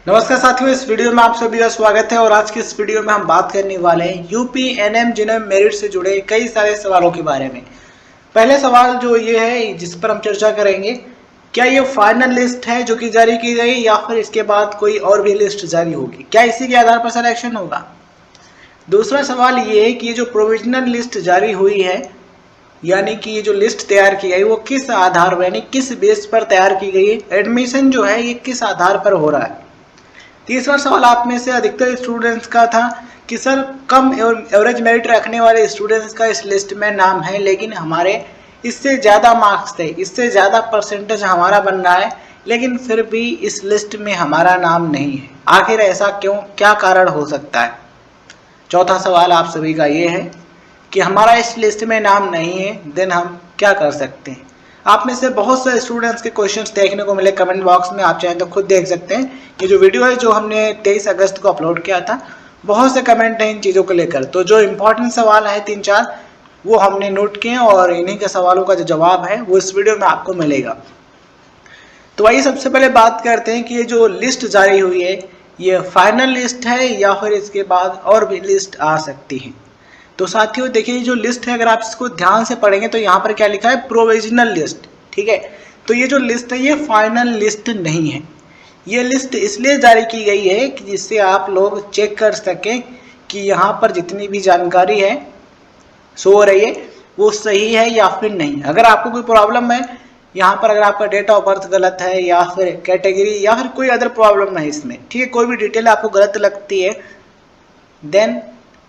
नमस्कार साथियों, इस वीडियो में आप सभी का स्वागत है। और आज की इस वीडियो में हम बात करने वाले हैं यूपी एनएम जिनम मेरिट से जुड़े कई सारे सवालों के बारे में। पहले सवाल जो ये है जिस पर हम चर्चा करेंगे, क्या ये फाइनल लिस्ट है जो कि जारी की गई या फिर इसके बाद कोई और भी लिस्ट जारी होगी, क्या इसी के आधार पर सिलेक्शन होगा। दूसरा सवाल ये है कि ये जो प्रोविजनल लिस्ट जारी हुई है, यानी कि ये जो लिस्ट तैयार की गई वो किस आधार पर यानी किस बेस पर तैयार की गई है, एडमिशन जो है ये किस आधार पर हो रहा है। तीसरा सवाल आप में से अधिकतर स्टूडेंट्स का था कि सर कम एवरेज मेरिट रखने वाले स्टूडेंट्स का इस लिस्ट में नाम है, लेकिन हमारे इससे ज़्यादा मार्क्स थे, इससे ज़्यादा परसेंटेज हमारा बन रहा है, लेकिन फिर भी इस लिस्ट में हमारा नाम नहीं है। आखिर ऐसा क्यों, क्या कारण हो सकता है। चौथा सवाल आप सभी का ये है कि हमारा इस लिस्ट में नाम नहीं है, देन हम क्या कर सकते हैं। आप में से बहुत से स्टूडेंट्स के क्वेश्चंस देखने को मिले कमेंट बॉक्स में, आप चाहें तो खुद देख सकते हैं। ये जो वीडियो है जो हमने 23 अगस्त को अपलोड किया था, बहुत से कमेंट हैं इन चीज़ों को लेकर। तो जो इम्पोर्टेंट सवाल है 3-4 वो हमने नोट किए और इन्हीं के सवालों का जो जवाब है वो इस वीडियो में आपको मिलेगा। तो आइए सबसे पहले बात करते हैं कि ये जो लिस्ट जारी हुई है ये फाइनल लिस्ट है या फिर इसके बाद और भी लिस्ट आ सकती है। तो साथियों देखिए, जो लिस्ट है अगर आप इसको ध्यान से पढ़ेंगे तो यहाँ पर क्या लिखा है, प्रोविजनल लिस्ट। ठीक है, तो ये जो लिस्ट है ये फाइनल लिस्ट नहीं है। ये लिस्ट इसलिए जारी की गई है कि जिससे आप लोग चेक कर सकें कि यहाँ पर जितनी भी जानकारी है शो हो रही है वो सही है या फिर नहीं। अगर आपको कोई प्रॉब्लम है यहाँ पर, अगर आपका डेट ऑफ बर्थ गलत है या फिर कैटेगरी या फिर कोई अदर प्रॉब्लम है इसमें, ठीक है, कोई भी डिटेल आपको गलत लगती है, देन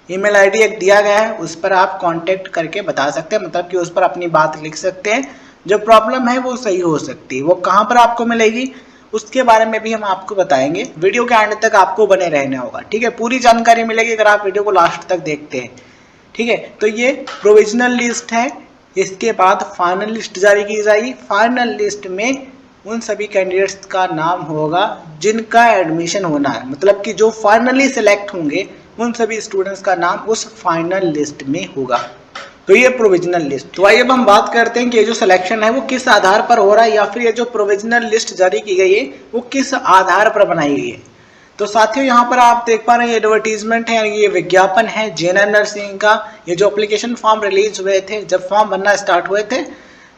ईमेल आईडी एक दिया गया है, उस पर आप कांटेक्ट करके बता सकते हैं, मतलब कि उस पर अपनी बात लिख सकते हैं। जो प्रॉब्लम है वो सही हो सकती है। वो कहाँ पर आपको मिलेगी उसके बारे में भी हम आपको बताएंगे। वीडियो के एंड तक आपको बने रहना होगा, ठीक है, पूरी जानकारी मिलेगी अगर आप वीडियो को लास्ट तक देखते हैं। ठीक है, तो ये प्रोविजनल लिस्ट है, इसके बाद फाइनल लिस्ट जारी की जाएगी। फाइनल लिस्ट में उन सभी कैंडिडेट्स का नाम होगा जिनका एडमिशन होना है, मतलब कि जो फाइनली सिलेक्ट होंगे उन सभी स्टूडेंट्स का नाम उस फाइनल लिस्ट में होगा। तो ये प्रोविजनल लिस्ट। तो आइए अब हम बात करते हैं कि ये जो सिलेक्शन है वो किस आधार पर हो रहा है, या फिर ये जो प्रोविजनल लिस्ट जारी की गई है वो किस आधार पर बनाई गई है। तो साथियों यहाँ पर आप देख पा रहे हैं एडवर्टीजमेंट है, ये विज्ञापन है जेएनएम नर्सिंग का। ये जो एप्लीकेशन फॉर्म रिलीज हुए थे, जब फॉर्म बनना स्टार्ट हुए थे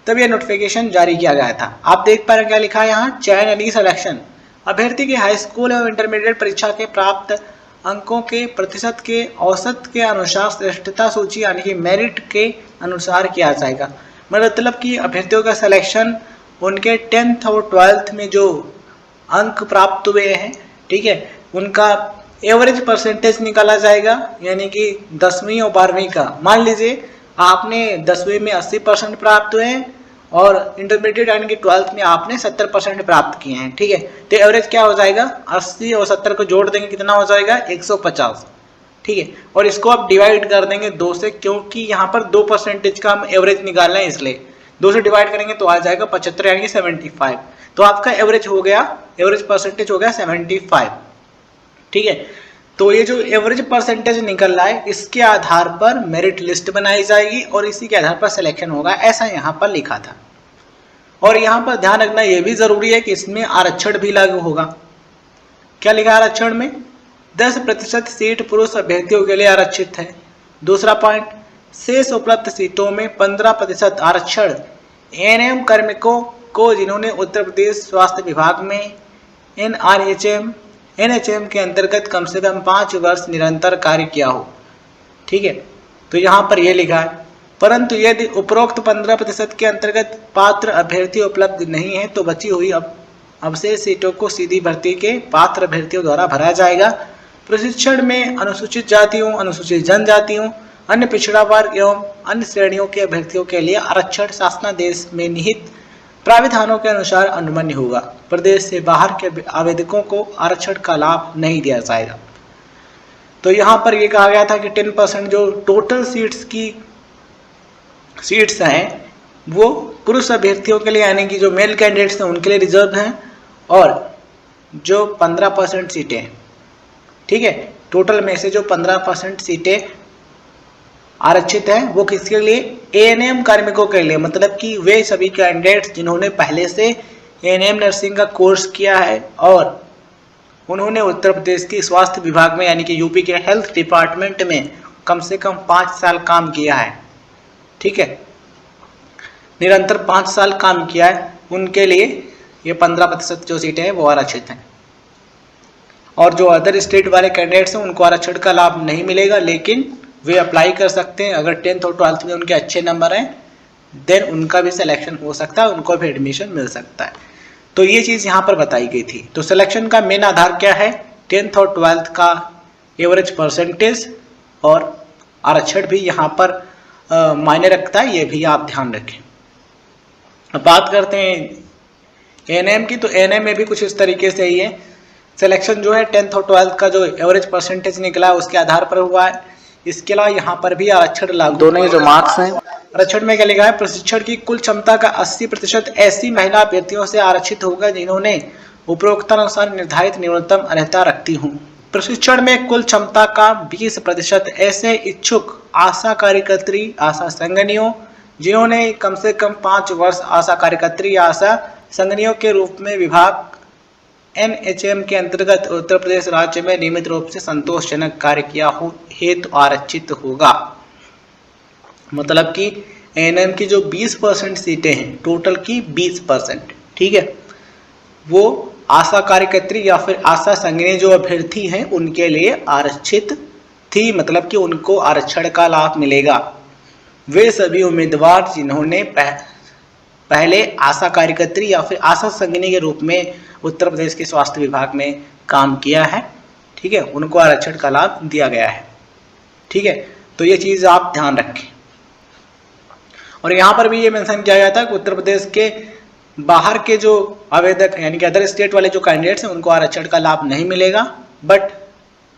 तब ये नोटिफिकेशन जारी किया गया था। आप देख पा रहे हैं क्या लिखा है यहाँ, चयन यानी सिलेक्शन, अभ्यर्थी की हाई स्कूल एवं इंटरमीडिएट परीक्षा के प्राप्त अंकों के प्रतिशत के औसत के अनुसार श्रेष्ठता सूची यानी कि मेरिट के अनुसार किया जाएगा। मतलब कि अभ्यर्थियों का सिलेक्शन उनके 10th और 12th में जो अंक प्राप्त हुए हैं, ठीक है, उनका एवरेज परसेंटेज निकाला जाएगा। यानी कि 10वीं और 12वीं का, मान लीजिए आपने 10वीं में 80% प्राप्त हुए हैं और इंटरमीडिएट यानी कि 12th में आपने 70% प्राप्त किए हैं, ठीक है, तो एवरेज क्या हो जाएगा, 80 और 70 को जोड़ देंगे कितना हो जाएगा, 150, ठीक है, और इसको आप डिवाइड कर देंगे 2 से, क्योंकि यहाँ पर 2% का हम एवरेज निकालना है, इसलिए 2 से डिवाइड करेंगे तो आ जाएगा 75 यानी कि 75। तो आपका एवरेज हो गया, एवरेज परसेंटेज हो गया 75, ठीक है। तो ये जो एवरेज परसेंटेज निकल रहा है इसके आधार पर मेरिट लिस्ट बनाई जाएगी और इसी के आधार पर सिलेक्शन होगा, ऐसा यहाँ पर लिखा था। और यहाँ पर ध्यान रखना ये भी जरूरी है कि इसमें आरक्षण भी लागू होगा। क्या लिखा है आरक्षण में, 10% सीट पुरुष अभ्यर्थियों के लिए आरक्षित है। दूसरा पॉइंट, शेष उपलब्ध सीटों में 15% आरक्षण एएनएम कार्मिकों को जिन्होंने उत्तर प्रदेश स्वास्थ्य विभाग में एनएचएम के अंतर्गत कम से कम 5 वर्ष निरंतर कार्य किया हो, ठीक है। तो यहाँ पर यह लिखा है, परंतु यदि उपरोक्त 15% के अंतर्गत पात्र अभ्यर्थी उपलब्ध नहीं है तो बची हुई अवशेष सीटों को सीधी भर्ती के पात्र अभ्यर्थियों द्वारा भरा जाएगा। प्रशिक्षण में अनुसूचित जातियों, अनुसूचित जनजातियों, अन्य पिछड़ा वर्ग एवं अन्य श्रेणियों के अभ्यर्थियों के लिए आरक्षण शासनादेश में निहित प्राविधानों के अनुसार अनुमन्य होगा। प्रदेश से बाहर के आवेदकों को आरक्षण का लाभ नहीं दिया जाएगा। तो यहाँ पर यह कहा गया था कि 10% जो टोटल सीट्स हैं वो पुरुष अभ्यर्थियों के लिए यानी कि जो मेल कैंडिडेट्स हैं उनके लिए रिजर्व हैं, और जो 15% सीटें, ठीक है, टोटल में से जो 15% सीटें आरक्षित है वो किसके लिए, एएनएम कार्मिकों के लिए, मतलब कि वे सभी कैंडिडेट्स जिन्होंने पहले से एएनएम नर्सिंग का कोर्स किया है और उन्होंने उत्तर प्रदेश के स्वास्थ्य विभाग में यानी कि यूपी के हेल्थ डिपार्टमेंट में कम से कम 5 साल काम किया है, ठीक है, निरंतर 5 साल काम किया है, उनके लिए ये 15% जो सीटें हैं वो आरक्षित हैं। और जो अदर स्टेट वाले कैंडिडेट्स हैं उनको आरक्षण का लाभ नहीं मिलेगा, लेकिन वे अप्लाई कर सकते हैं। अगर 10th और 12th में उनके अच्छे नंबर हैं देन उनका भी सिलेक्शन हो सकता है, उनको भी एडमिशन मिल सकता है। तो ये चीज़ यहाँ पर बताई गई थी। तो सिलेक्शन का मेन आधार क्या है? 10th और 12th का एवरेज परसेंटेज, और आरक्षण भी यहाँ पर मायने रखता है, ये भी आप ध्यान रखें। अब बात करते हैं एएनएम की। तो एएनएम में भी कुछ इस तरीके से ही है। सिलेक्शन जो है 10th और 12th का जो एवरेज परसेंटेज निकला है उसके आधार पर हुआ है। इसके अलावा यहाँ पर भी आरक्षण लागू, दोनों ही जो मार्क्स हैं आरक्षण में क्या लिखा है? प्रशिक्षण की कुल क्षमता का 80% ऐसी महिला अभ्यर्थियों से आरक्षित होगा जिन्होंने उपरोक्तानुसार निर्धारित न्यूनतम अर्हता रखती हूँ। प्रशिक्षण में कुल क्षमता का 20% ऐसे इच्छुक आशा कार्यकर्त्री, आशा संगनियों जिन्होंने कम से कम 5 वर्ष आशा कार्यकर्त्री या आशा संगनियों के रूप में विभाग एनएचएम के अंतर्गत उत्तर प्रदेश राज्य में नियमित रूप से संतोषजनक कार्य किया हो हेतु आरक्षित होगा। मतलब कि एएनएम की जो 20% सीटें हैं, टोटल की 20%, ठीक है, वो आशा कार्यकर्त्री या फिर आशा संगनी जो अभ्यर्थी हैं उनके लिए आरक्षित थी। मतलब कि उनको आरक्षण का लाभ मिलेगा। वे सभी उम्मीदवार जिन्होंने पहले आशा कार्यकर्त्री या फिर आशा संगनी के रूप में उत्तर प्रदेश के स्वास्थ्य विभाग में काम किया है, ठीक है, उनको आरक्षण का लाभ दिया गया है, ठीक है। तो ये चीज़ आप ध्यान रखें। और यहाँ पर भी ये मेंशन किया गया था कि उत्तर प्रदेश के बाहर के जो आवेदक यानी कि अदर स्टेट वाले जो कैंडिडेट्स हैं उनको आरक्षण का लाभ नहीं मिलेगा, बट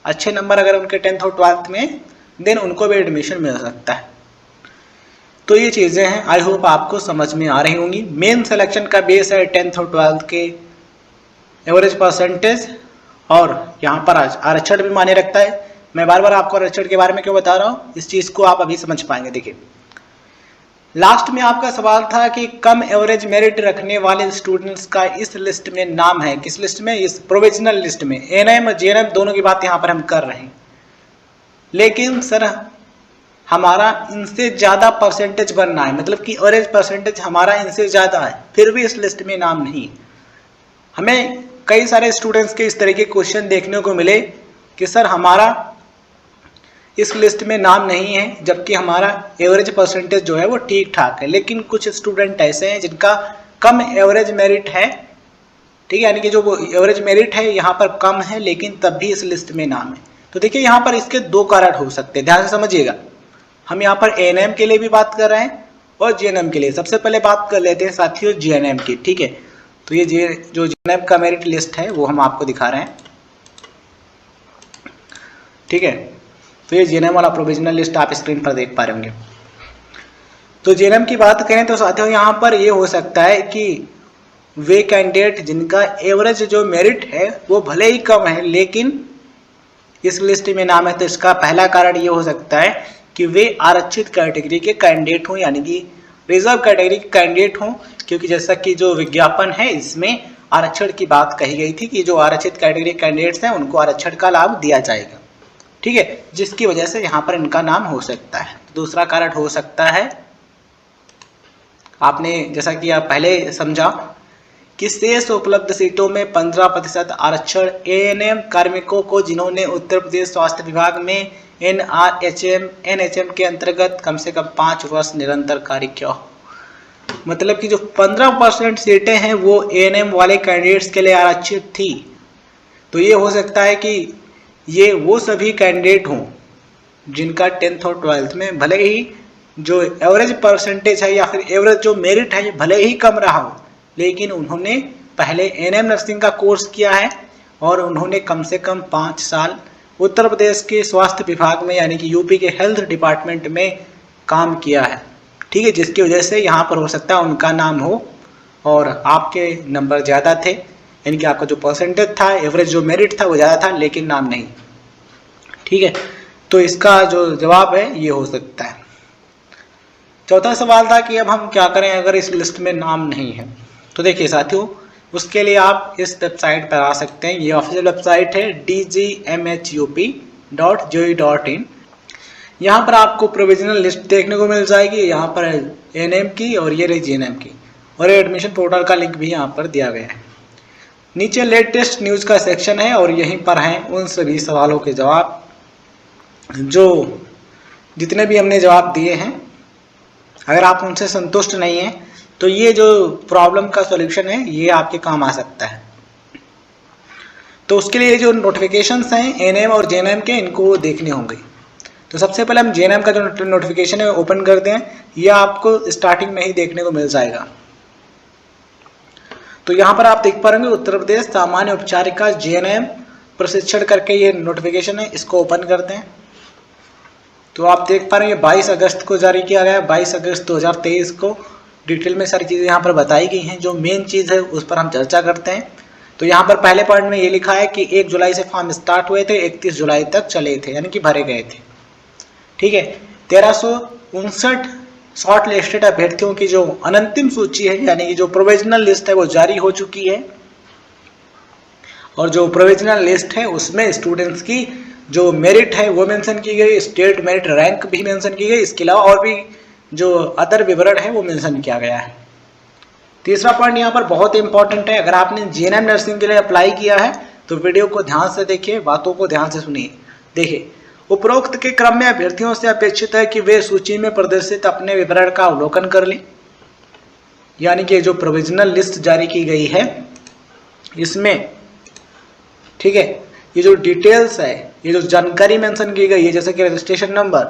अच्छे नंबर अगर उनके 10th और 12th में देन उनको भी एडमिशन मिल सकता है। तो ये चीज़ें हैं, आई होप आपको समझ में आ रही होंगी। मेन सिलेक्शन का बेस है 10th और 12th के एवरेज परसेंटेज, और यहाँ पर आरक्षण भी मायने रखता है। मैं बार बार आपको आरक्षण के बारे में क्यों बता रहा हूँ, इस चीज़ को आप अभी समझ पाएंगे। देखिए लास्ट में आपका सवाल था कि कम एवरेज मेरिट रखने वाले स्टूडेंट्स का इस लिस्ट में नाम है। किस लिस्ट में? इस प्रोविजनल लिस्ट में। एएनएम और जेएनएम दोनों की बात यहाँ पर हम कर रहे हैं, लेकिन सर हमारा इनसे ज़्यादा परसेंटेज बनना है, मतलब कि एवरेज परसेंटेज हमारा इनसे ज़्यादा है, फिर भी इस लिस्ट में नाम नहीं। हमें कई सारे स्टूडेंट्स के इस तरह के क्वेश्चन देखने को मिले कि सर हमारा इस लिस्ट में नाम नहीं है, जबकि हमारा एवरेज परसेंटेज जो है वो ठीक ठाक है। लेकिन कुछ स्टूडेंट ऐसे हैं जिनका कम एवरेज मेरिट है, ठीक है, यानी कि जो वो एवरेज मेरिट है यहाँ पर कम है, लेकिन तब भी इस लिस्ट में नाम है। तो देखिए यहाँ पर इसके 2 कारण हो सकते हैं, ध्यान से समझिएगा। हम यहाँ पर एएनएम के लिए भी बात कर रहे हैं और जेएनएम के लिए। सबसे पहले बात कर लेते हैं साथियों जेएनएम की, ठीक है। तो ये जो जेएनएम का मेरिट लिस्ट है वो हम आपको दिखा रहे हैं, ठीक है। तो ये जेएनएम वाला प्रोविजनल लिस्ट आप स्क्रीन पर देख पा रहे होंगे। तो जेएनएम की बात करें तो साथियों यहाँ पर ये हो सकता है कि वे कैंडिडेट जिनका एवरेज जो मेरिट है वो भले ही कम है लेकिन इस लिस्ट में नाम है, तो इसका पहला कारण ये हो सकता है कि वे आरक्षित कैटेगरी के कैंडिडेट हों, यानी कि रिजर्व कैटेगरी के कैंडिडेट हों। क्योंकि जैसा कि जो विज्ञापन है इसमें आरक्षण की बात कही गई थी कि जो आरक्षित कैटेगरी कैंडिडेट्स हैं उनको आरक्षण का लाभ दिया जाएगा, ठीक है, जिसकी वजह से यहाँ पर इनका नाम हो सकता है। दूसरा कारण हो सकता है, आपने जैसा कि आप पहले समझा कि शेष उपलब्ध सीटों में 15% आरक्षण एएनएम कार्मिकों को जिन्होंने उत्तर प्रदेश स्वास्थ्य विभाग में एनएचएम के अंतर्गत कम से कम 5 वर्ष निरंतर कार्य किया हो। मतलब कि जो 15% सीटें हैं वो एएनएम वाले कैंडिडेट्स के लिए आरक्षित थी। तो ये हो सकता है कि ये वो सभी कैंडिडेट हों जिनका 10th और 12th में भले ही जो एवरेज परसेंटेज है या फिर एवरेज जो मेरिट है भले ही कम रहा हो, लेकिन उन्होंने पहले एएनएम नर्सिंग का कोर्स किया है और उन्होंने कम से कम 5 साल उत्तर प्रदेश के स्वास्थ्य विभाग में यानी कि यूपी के हेल्थ डिपार्टमेंट में काम किया है, ठीक है, जिसकी वजह से यहाँ पर हो सकता है उनका नाम हो और आपके नंबर ज़्यादा थे, यानी कि आपका जो परसेंटेज था, एवरेज जो मेरिट था वो ज़्यादा था लेकिन नाम नहीं, ठीक है। तो इसका जो जवाब है ये हो सकता है। चौथा सवाल था कि अब हम क्या करें अगर इस लिस्ट में नाम नहीं है। तो देखिए साथियों, उसके लिए आप इस वेबसाइट पर आ सकते हैं। ये ऑफिशियल वेबसाइट है dgmhup.gov.in। यहाँ पर आपको प्रोविजनल लिस्ट देखने को मिल जाएगी। यहाँ पर एनएम की और ये रही जीएनएम की, और एडमिशन पोर्टल का लिंक भी यहाँ पर दिया गया है। नीचे लेटेस्ट न्यूज़ का सेक्शन है और यहीं पर हैं उन सभी सवालों के जवाब जो जितने भी हमने जवाब दिए हैं। अगर आप उनसे संतुष्ट नहीं हैं तो ये जो प्रॉब्लम का सॉल्यूशन है ये आपके काम आ सकता है। तो उसके लिए जो नोटिफिकेशंस हैं एनएम और जेएनएम के, इनको देखने होंगे। तो सबसे पहले हम जेएनएम का जो नोटिफिकेशन है ओपन करते हैं। ये आपको स्टार्टिंग में ही देखने को मिल जाएगा। तो यहाँ पर आप देख पा रहे होंगे उत्तर प्रदेश सामान्य उपचारिका जेएनएम प्रशिक्षण करके ये नोटिफिकेशन है। इसको ओपन करते हैं तो आप देख पा रहे हैं 22 अगस्त को जारी किया गया है। 22 अगस्त 2023 को डिटेल में सारी चीज़ें यहाँ पर बताई गई हैं। जो मेन चीज़ है उस पर हम चर्चा करते हैं। तो यहाँ पर पहले पॉइंट में ये लिखा है कि 1 जुलाई से फॉर्म स्टार्ट हुए थे, 31 जुलाई तक चले थे, यानी कि भरे गए थे। ठीक है, 1359 शॉर्ट लिस्टेड अभ्यर्थियों की जो अंतिम सूची है, यानी कि जो प्रोविजनल लिस्ट है वो जारी हो चुकी है। और जो प्रोविजनल लिस्ट है उसमें स्टूडेंट्स की जो मेरिट है वो मेंशन की गई, स्टेट मेरिट रैंक भी मेंशन की गई। इसके अलावा और भी जो अदर विवरण है वो मेंशन किया गया है। तीसरा पॉइंट यहाँ पर बहुत इंपॉर्टेंट है। अगर आपने जीएनएम नर्सिंग के लिए अप्लाई किया है तो वीडियो को ध्यान से देखिए, बातों को ध्यान से सुनिए। देखिए, उपरोक्त के क्रम में अभ्यर्थियों से अपेक्षित है कि वे सूची में प्रदर्शित अपने विवरण का अवलोकन कर लें। यानी कि जो प्रोविजनल लिस्ट जारी की गई है इसमें, ठीक है, ये जो डिटेल्स है, ये जो जानकारी मेंशन की गई है, जैसे कि registration number,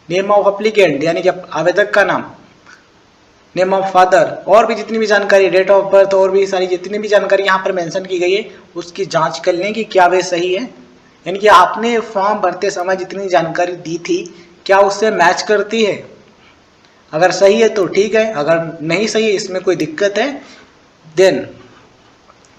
name of applicant यानी कि आवेदक का नाम, नेम ऑफ फादर, और भी जितनी भी जानकारी, डेट ऑफ बर्थ, और भी सारी जितनी भी जानकारी यहाँ पर मेंशन की गई है उसकी जांच कर लें कि क्या वे सही है। यानी कि आपने फॉर्म भरते समय जितनी जानकारी दी थी क्या उससे मैच करती है। अगर सही है तो ठीक है, अगर नहीं सही है, इसमें कोई दिक्कत है, देन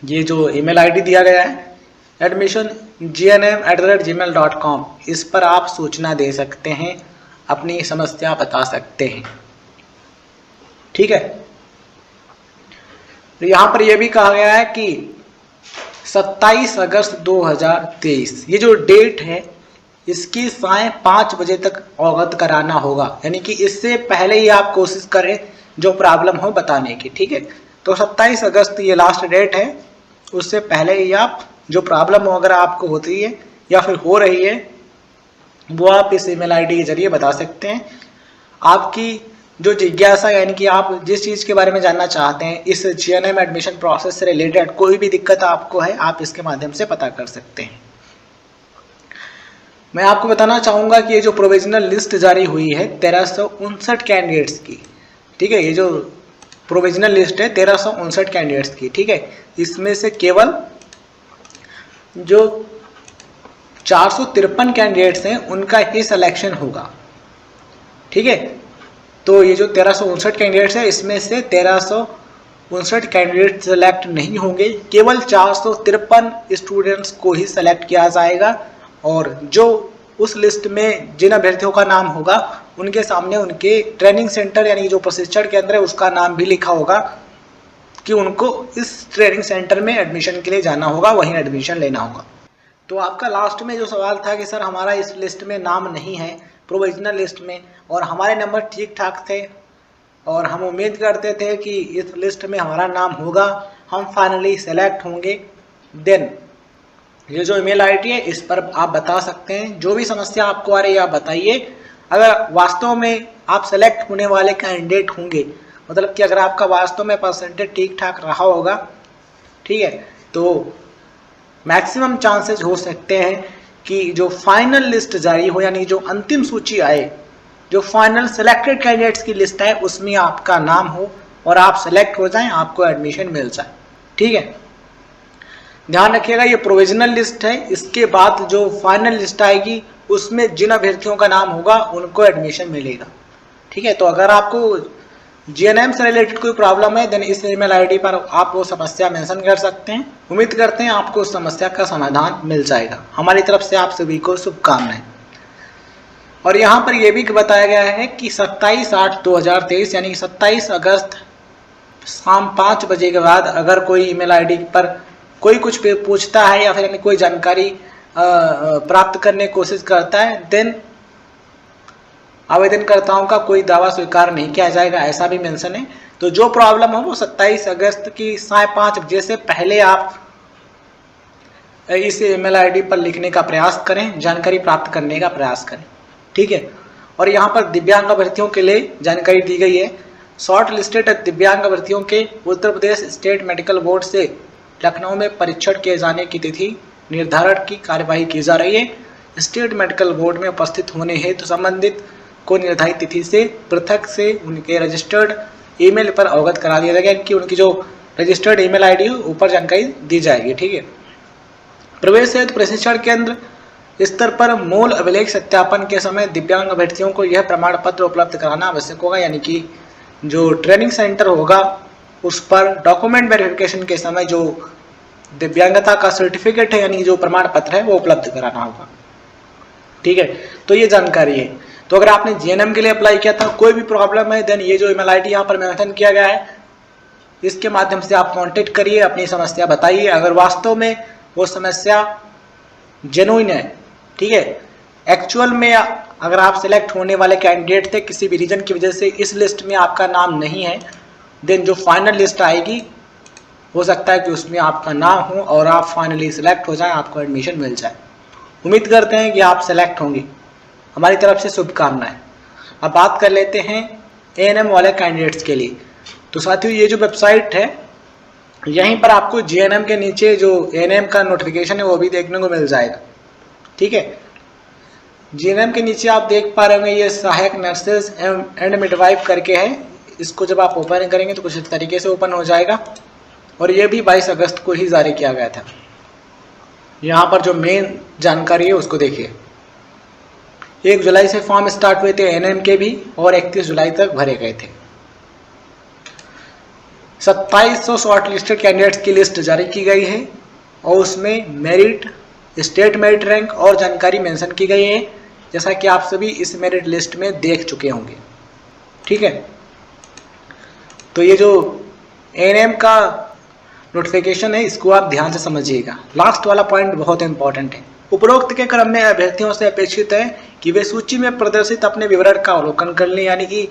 ये जो ईमेल आईडी दिया गया है admission@gmail.com, इस पर आप सूचना दे सकते हैं, अपनी समस्या बता सकते हैं। ठीक है, तो यहाँ पर यह भी कहा गया है कि 27 अगस्त 2023 ये जो डेट है इसकी सायं 5 बजे तक अवगत कराना होगा। यानी कि इससे पहले ही आप कोशिश करें जो प्रॉब्लम हो बताने की। ठीक है, तो 27 अगस्त ये लास्ट डेट है, उससे पहले ही आप जो प्रॉब्लम अगर आपको होती है या फिर हो रही है वो आप इस ईमेल आईडी के जरिए बता सकते हैं। आपकी जो जिज्ञासा, यानी कि आप जिस चीज़ के बारे में जानना चाहते हैं, इस जीएनएम एडमिशन प्रोसेस से रिलेटेड कोई भी दिक्कत आपको है, आप इसके माध्यम से पता कर सकते हैं। मैं आपको बताना चाहूँगा कि ये जो प्रोविजनल लिस्ट जारी हुई है 1359 कैंडिडेट्स की, ठीक है, ये जो प्रोविजनल लिस्ट है 1359 कैंडिडेट्स की, ठीक है, इसमें से केवल जो 453 कैंडिडेट्स हैं उनका ही सिलेक्शन होगा। ठीक है, तो ये जो 1359 कैंडिडेट्स है इसमें से 1359 कैंडिडेट सेलेक्ट नहीं होंगे, केवल 453 स्टूडेंट्स को ही सेलेक्ट किया जाएगा। और जो उस लिस्ट में जिन अभ्यर्थियों का नाम होगा उनके सामने उनके ट्रेनिंग सेंटर यानी जो प्रशिक्षण केंद्र है उसका नाम भी लिखा होगा कि उनको इस ट्रेनिंग सेंटर में एडमिशन के लिए जाना होगा, वहीं एडमिशन लेना होगा। तो आपका लास्ट में जो सवाल था कि सर हमारा इस लिस्ट में नाम नहीं है प्रोविजनल लिस्ट में और हमारे नंबर ठीक ठाक थे और हम उम्मीद करते थे कि इस लिस्ट में हमारा नाम होगा, हम फाइनली सेलेक्ट होंगे, देन ये जो ईमेल आईडी है इस पर आप बता सकते हैं जो भी समस्या आपको आ रही है आप बताइए। अगर वास्तव में आप सेलेक्ट होने वाले कैंडिडेट होंगे, मतलब कि अगर आपका वास्तव में परसेंटेज ठीक ठाक रहा होगा, ठीक है, तो मैक्सिमम चांसेस हो सकते हैं कि जो फाइनल लिस्ट जारी हो यानी जो अंतिम सूची आए, जो फाइनल सेलेक्टेड कैंडिडेट्स की लिस्ट है उसमें आपका नाम हो और आप सेलेक्ट हो जाएं, आपको एडमिशन मिल जाए। ठीक है, ध्यान रखिएगा ये प्रोविजनल लिस्ट है, इसके बाद जो फाइनल लिस्ट आएगी उसमें जिन अभ्यर्थियों का नाम होगा उनको एडमिशन मिलेगा। ठीक है, तो अगर आपको जीएनएम से रिलेटेड कोई प्रॉब्लम है देन इस ईमेल आईडी पर आप वो समस्या मेंशन कर सकते हैं। उम्मीद करते हैं आपको उस समस्या का समाधान मिल जाएगा। हमारी तरफ से आप सभी को शुभकामनाएं। और यहाँ पर यह भी बताया गया है कि 27/8/2023 यानी 27 अगस्त शाम 5 बजे के बाद अगर कोई ईमेल आईडी पर कोई कुछ पूछता है या फिर कोई जानकारी प्राप्त करने की कोशिश करता है, देन आवेदनकर्ताओं का कोई दावा स्वीकार नहीं किया जाएगा, ऐसा भी मेंशन है। तो जो प्रॉब्लम हो वो 27 अगस्त की 5:30 बजे से पहले आप इस ईमेल आईडी पर लिखने का प्रयास करें, जानकारी प्राप्त करने का प्रयास करें, ठीक है। और यहाँ पर दिव्यांग अभ्यर्थियों के लिए जानकारी दी गई है। शॉर्ट लिस्टेड दिव्यांग अभ्यर्थियों के Uttar Pradesh state medical board से लखनऊ में परीक्षण किए जाने की तिथि निर्धारण की कार्यवाही की जा रही है। स्टेट मेडिकल बोर्ड में उपस्थित होने हेतु संबंधित को निर्धारित तिथि से पृथक से उनके रजिस्टर्ड ईमेल पर अवगत करा दिया जाएगा कि उनकी जो रजिस्टर्ड ईमेल आईडी है ऊपर जानकारी दी जाएगी, ठीक है। प्रवेश हेतु प्रशिक्षण केंद्र स्तर पर मूल अभिलेख सत्यापन के समय दिव्यांग अभ्यर्थियों को यह प्रमाण पत्र उपलब्ध कराना आवश्यक होगा, यानी कि जो ट्रेनिंग सेंटर होगा उस पर डॉक्यूमेंट वेरिफिकेशन के समय जो दिव्यांगता का सर्टिफिकेट है यानी जो प्रमाण पत्र है वो उपलब्ध कराना होगा, ठीक है। तो ये जानकारी है। तो अगर आपने जीएनएम के लिए अप्लाई किया था, कोई भी प्रॉब्लम है, देन ये जो ईमेल आईडी यहाँ पर मेंशन किया गया है इसके माध्यम से आप कांटेक्ट करिए, अपनी समस्या बताइए। अगर वास्तव में वो समस्या जेन्युइन है, ठीक है, एक्चुअल में अगर आप सिलेक्ट होने वाले कैंडिडेट थे, किसी भी रीजन की वजह से इस लिस्ट में आपका नाम नहीं है, देन जो फाइनल लिस्ट आएगी हो सकता है कि उसमें आपका नाम हो और आप फाइनली सिलेक्ट हो जाएं, आपको एडमिशन मिल जाए। उम्मीद करते हैं कि आप सिलेक्ट होंगे, हमारी तरफ से शुभकामनाएं। अब बात कर लेते हैं एएनएम वाले कैंडिडेट्स के लिए। तो साथियों ये जो वेबसाइट है यहीं पर आपको जीएनएम के नीचे जो एएनएम का नोटिफिकेशन है वो भी देखने को मिल जाएगा, ठीक है। जीएनएम के नीचे आप देख पा रहे होंगे ये सहायक नर्सेज एंड मिडवाइफ करके है। इसको जब आप ओपन करेंगे तो कुछ इस तरीके से ओपन हो जाएगा और ये भी 22 अगस्त को ही जारी किया गया था। यहाँ पर जो मेन जानकारी है उसको देखिए। 1 जुलाई से फॉर्म स्टार्ट हुए थे एएनएम के भी और 31 जुलाई तक भरे गए थे। 2700 शॉर्ट लिस्टेड कैंडिडेट्स की लिस्ट जारी की गई है और उसमें मेरिट, स्टेट मेरिट रैंक और जानकारी मेंशन की गई है, जैसा कि आप सभी इस मेरिट लिस्ट में देख चुके होंगे, ठीक है। तो ये जो एएनएम का नोटिफिकेशन है इसको आप ध्यान से समझिएगा। लास्ट वाला पॉइंट बहुत इंपॉर्टेंट है। उपरोक्त के क्रम में अभ्यर्थियों से अपेक्षित है कि वे सूची में प्रदर्शित अपने विवरण का अवलोकन कर लें, यानी कि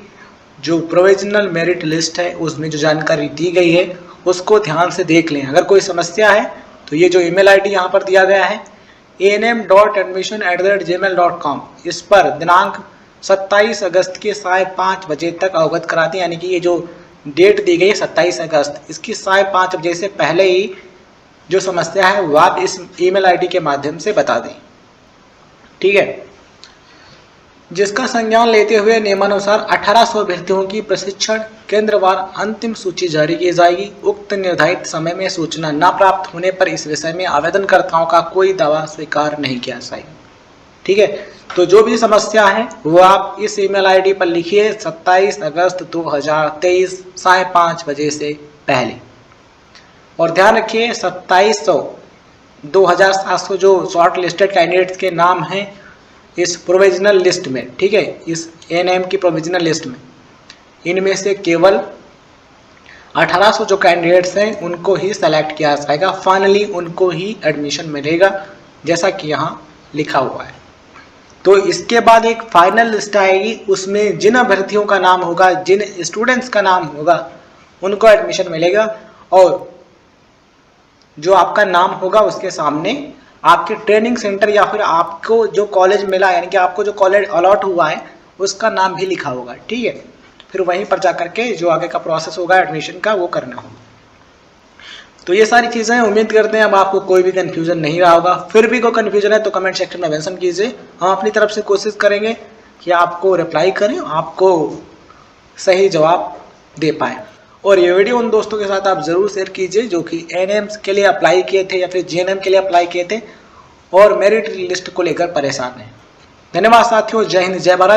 जो प्रोविजनल मेरिट लिस्ट है उसमें जो जानकारी दी गई है उसको ध्यान से देख लें। अगर कोई समस्या है तो ये जो ईमेल आईडी यहाँ पर दिया गया है anm.admission@gmail.com, इस पर दिनांक 27 अगस्त के 5:30 बजे तक अवगत कराते हैं, यानी कि ये जो डेट दी गई है 27 अगस्त, इसकी 5:30 बजे से पहले ही जो समस्या है वो आप इस ईमेल आईडी के माध्यम से बता दें, ठीक है। जिसका संज्ञान लेते हुए नियमानुसार 1800 अभ्यर्थियों की प्रशिक्षण केंद्रवार अंतिम सूची जारी की जाएगी। उक्त निर्धारित समय में सूचना न प्राप्त होने पर इस विषय में आवेदनकर्ताओं का कोई दावा स्वीकार नहीं किया जाएगा, ठीक है। तो जो भी समस्या है वो आप इस ईमेल आईडी पर लिखिए 27 अगस्त 2023 5:30 बजे से पहले। और ध्यान रखिए 2700 जो शॉर्ट लिस्टेड कैंडिडेट्स के नाम हैं इस प्रोविजनल लिस्ट में, ठीक है, इस एएनएम की प्रोविजनल लिस्ट में, इनमें से केवल 1800 जो कैंडिडेट्स हैं उनको ही सेलेक्ट किया जाएगा, फाइनली उनको ही एडमिशन मिलेगा, जैसा कि यहाँ लिखा हुआ है। तो इसके बाद एक फाइनल लिस्ट आएगी, उसमें जिन अभ्यर्थियों का नाम होगा, जिन स्टूडेंट्स का नाम होगा उनको एडमिशन मिलेगा और जो आपका नाम होगा उसके सामने आपके ट्रेनिंग सेंटर या फिर आपको जो कॉलेज मिला यानी कि आपको जो कॉलेज अलॉट हुआ है उसका नाम भी लिखा होगा, ठीक है। फिर वहीं पर जा करके जो आगे का प्रोसेस होगा एडमिशन का वो करना होगा। तो ये सारी चीज़ें उम्मीद करते हैं अब आपको कोई भी कन्फ्यूजन नहीं रहा होगा। फिर भी कोई कन्फ्यूजन है तो कमेंट सेक्शन में मेंशन कीजिए, हम अपनी तरफ से कोशिश करेंगे कि आपको रिप्लाई करें, आपको सही जवाब दे पाएँ। और ये वीडियो उन दोस्तों के साथ आप ज़रूर शेयर कीजिए जो कि एएनएम के लिए अप्लाई किए थे या फिर जीएनएम के लिए अप्लाई किए थे और मेरिट लिस्ट को लेकर परेशान हैं। धन्यवाद साथियों, जय हिंद, जय भारत।